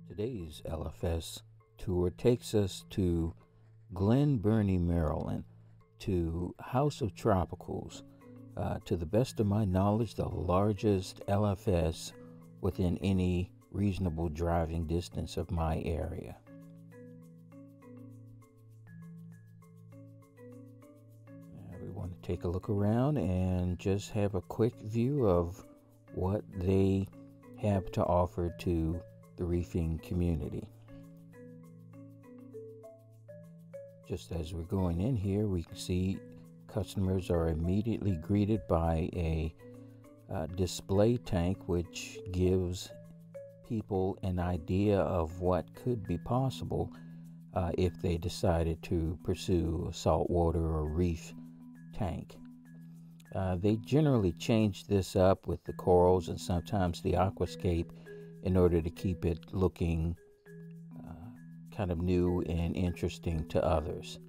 Today's LFS tour takes us to Glen Burnie, Maryland, to House of Tropicals. To the best of my knowledge, the largest LFS within any reasonable driving distance of my area. We want to take a look around and just have a quick view of what they have to offer to the reefing community. Just as we're going in here, we can see customers are immediately greeted by a display tank, which gives people an idea of what could be possible if they decided to pursue a saltwater or reef tank. They generally change this up with the corals and sometimes the aquascape in order to keep it looking kind of new and interesting to others.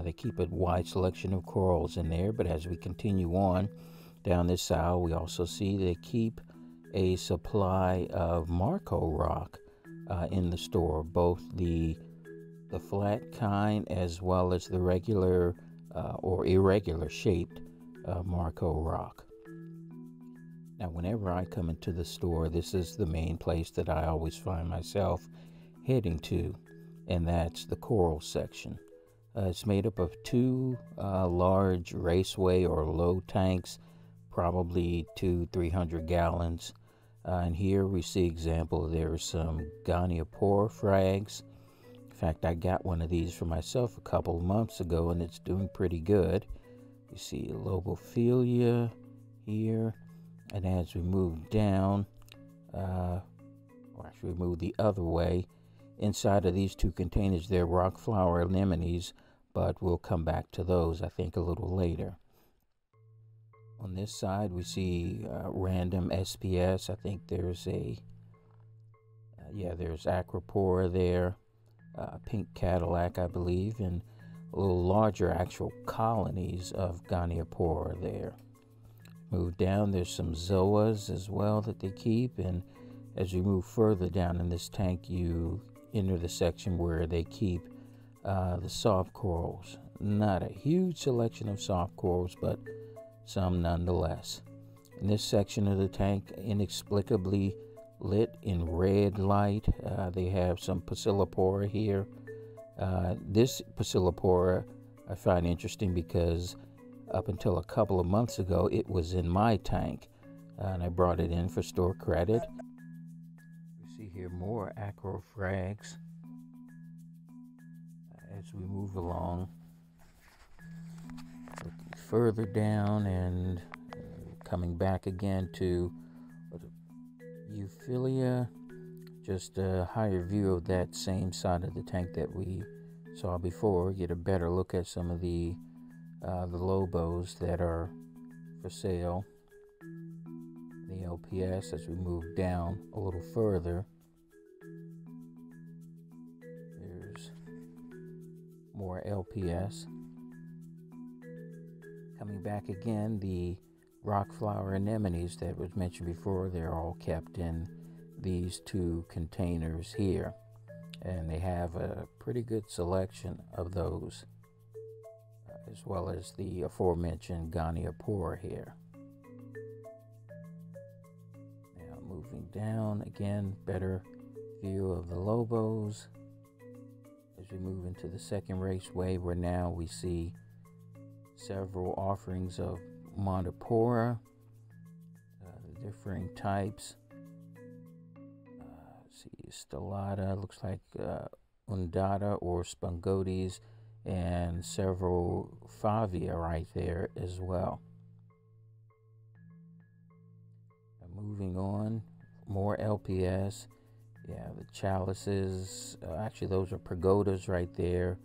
They keep a wide selection of corals in there, but as we continue on down this aisle, we also see they keep a supply of Marco rock in the store, both the flat kind as well as the regular or irregular shaped Marco rock. Now, whenever I come into the store, this is the main place that I always find myself heading to, and that's the coral section. It's made up of two large raceway or low tanks, probably 200-300 gallons. And here we see example, there's some goniopora frags. In fact, I got one of these for myself a couple of months ago, and it's doing pretty good. You see lobophilia here. And as we move down, or actually we move the other way, inside of these two containers there are rock flower anemones, but we'll come back to those I think a little later. On this side we see random SPS. I think there's there's Acropora there, pink Cadillac I believe, and a little larger actual colonies of Goniopora there. Move down, there's some zoas as well that they keep, and as you move further down in this tank, you enter the section where they keep the soft corals. Not a huge selection of soft corals, but some nonetheless. In this section of the tank, inexplicably lit in red light, they have some Pasillopora here. This Pasillopora I find interesting because up until a couple of months ago, it was in my tank, and I brought it in for store credit. We see here more acrofrags as we move along. Looking further down and coming back again to Euphilia, just a higher view of that same side of the tank that we saw before. Get a better look at some of the lobos that are for sale. The LPS as we move down a little further. There's more LPS. Coming back again, the rock flower anemones that was mentioned before, they're all kept in these two containers here. And they have a pretty good selection of those, as well as the aforementioned Goniopora here. Now moving down again, better view of the lobos. As we move into the second raceway, where now we see several offerings of Montipora, the differing types. See, Stellata, looks like Undata or Spongotes, and several Favia right there as well. Now moving on, more LPS. Yeah, the chalices, actually those are pagodas right there.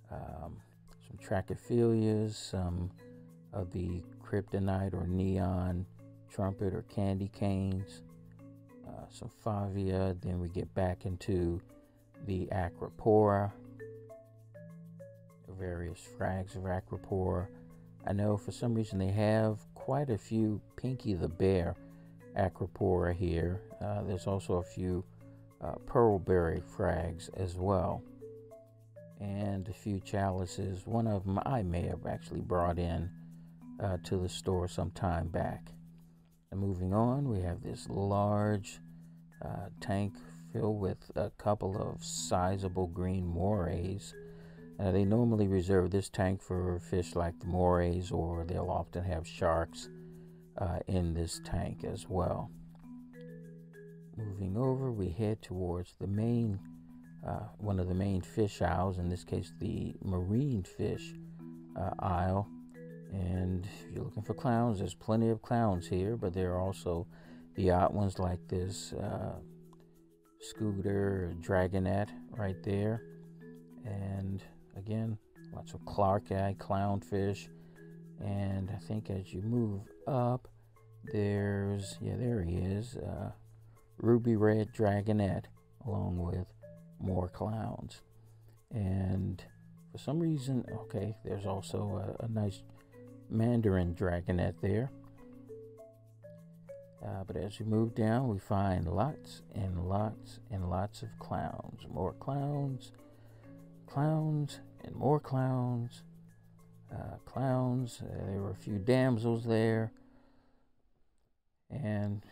Some Trachyphilias, some of the kryptonite or neon trumpet or candy canes. some Favia. Then we get back into the Acropora, various frags of Acropora. I know for some reason they have quite a few Pinky the Bear Acropora here. There's also a few Pearlberry frags as well, and a few chalices. One of them I may have actually brought in to the store some time back. And moving on, we have this large tank filled with a couple of sizable green morays. They normally reserve this tank for fish like the morays, or they'll often have sharks in this tank as well. Moving over, we head towards the main, one of the main fish aisles, in this case the marine fish aisle. And if you're looking for clowns, there's plenty of clowns here, but there are also the odd ones like this scooter dragonette right there. And again, lots of Clark eye clownfish. And I think as you move up, there's, there he is, ruby red dragonette, along with more clowns. And for some reason, okay, there's also a nice mandarin dragonette there. But as we move down, we find lots and lots and lots of clowns. More clowns, clowns, and more clowns. Clowns. There were a few damsels there. And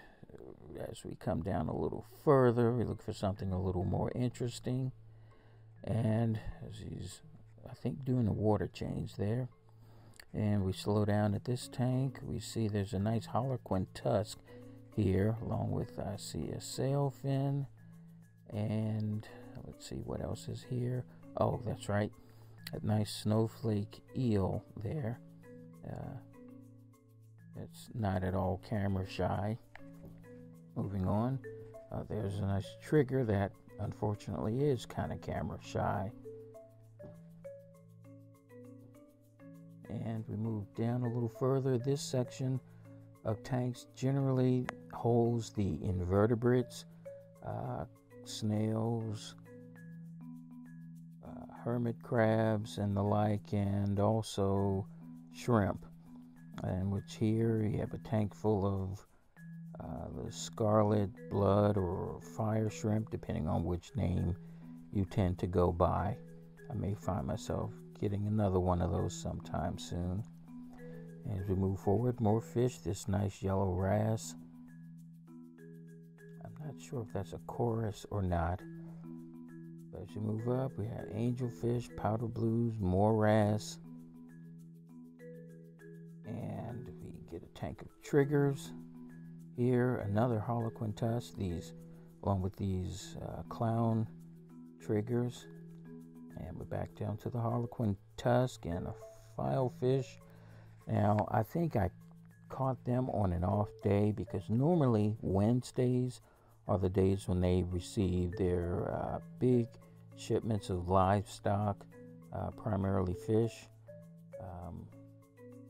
as we come down a little further, we look for something a little more interesting. And as he's, I think, doing a water change there, and we slow down at this tank, we see there's a nice Harlequin tusk here, along with, I see a sailfin, and let's see what else is here. Oh, that's right, a nice snowflake eel there. It's not at all camera shy. Moving on, there's a nice trigger that unfortunately is kind of camera shy. And we move down a little further. This section of tanks generally holds the invertebrates, snails, hermit crabs and the like, and also shrimp. And which here you have a tank full of the scarlet blood or fire shrimp, depending on which name you tend to go by. I may find myself getting another one of those sometime soon. As we move forward, more fish. This nice yellow wrasse. I'm not sure if that's a chorus or not. But as you move up, we have angelfish, powder blues, more wrasse. And we get a tank of triggers. Here, another Harlequin tusk. These, along with these clown triggers. And we're back down to the Harlequin tusk and a filefish. Now, I think I caught them on an off day, because normally Wednesdays are the days when they receive their big shipments of livestock, primarily fish.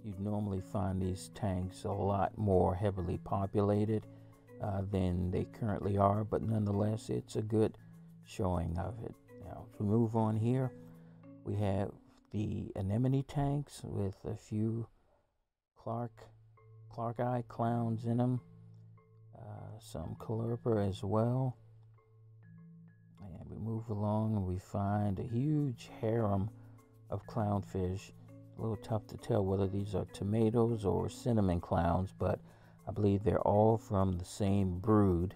You'd normally find these tanks a lot more heavily populated than they currently are, but nonetheless, it's a good showing of it. Now, if we move on here, we have the Anemone Tanks with a few Clark eye clowns in them, some Calliope as well. And we move along and we find a huge harem of clownfish. A little tough to tell whether these are tomatoes or cinnamon clowns, but I believe they're all from the same brood.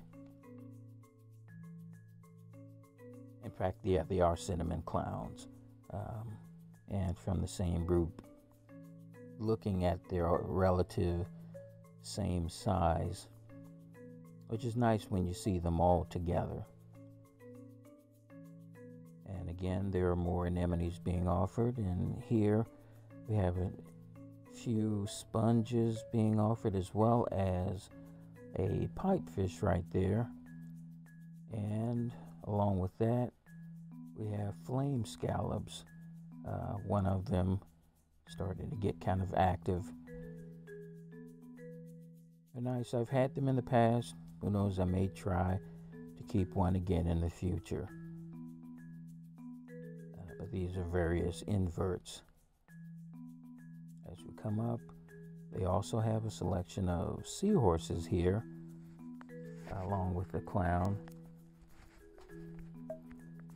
In fact, yeah, they are cinnamon clowns, and from the same brood. Looking at their relative same size, which is nice when you see them all together. And again, there are more anemones being offered, and here we have a few sponges being offered, as well as a pipefish right there. And along with that, we have flame scallops. One of them starting to get kind of active. They're nice. I've had them in the past. who knows, I may try to keep one again in the future. But these are various inverts. As we come up, they also have a selection of seahorses here, along with the clown.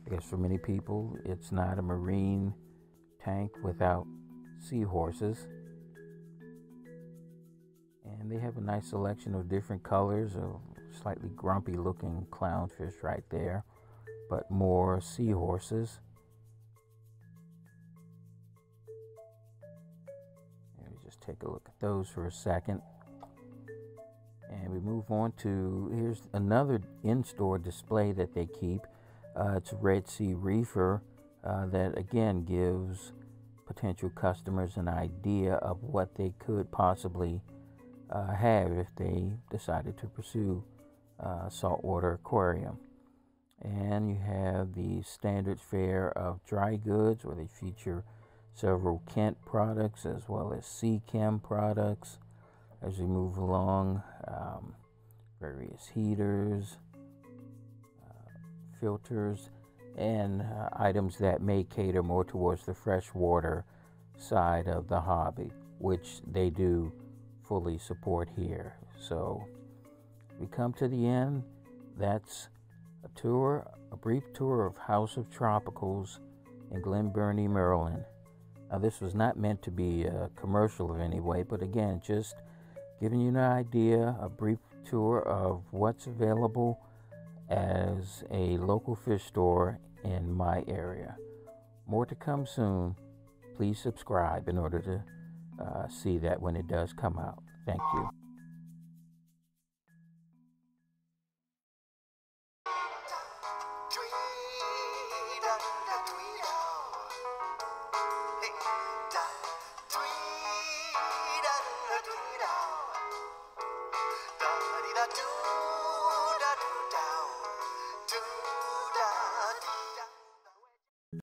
I guess for many people, it's not a marine tank without seahorses. And they have a nice selection of different colors, a slightly grumpy looking clownfish right there, but more seahorses. Let me just take a look at those for a second. And we move on to, here's another in-store display that they keep. It's a red Sea Reefer that again gives potential customers an idea of what they could possibly have if they decided to pursue saltwater aquarium. And you have the standard fare of dry goods, where they feature several Kent products as well as Sea Chem products. As we move along, various heaters, filters, and items that may cater more towards the freshwater side of the hobby, which they do fully support here. So we come to the end. That's a brief tour of House of Tropicals in Glen Burnie, Maryland. Now, this was not meant to be a commercial of any way, but again, just giving you an idea, a brief tour of what's available as a local fish store in my area. More to come soon. Please subscribe in order to see that when it does come out. Thank you. Do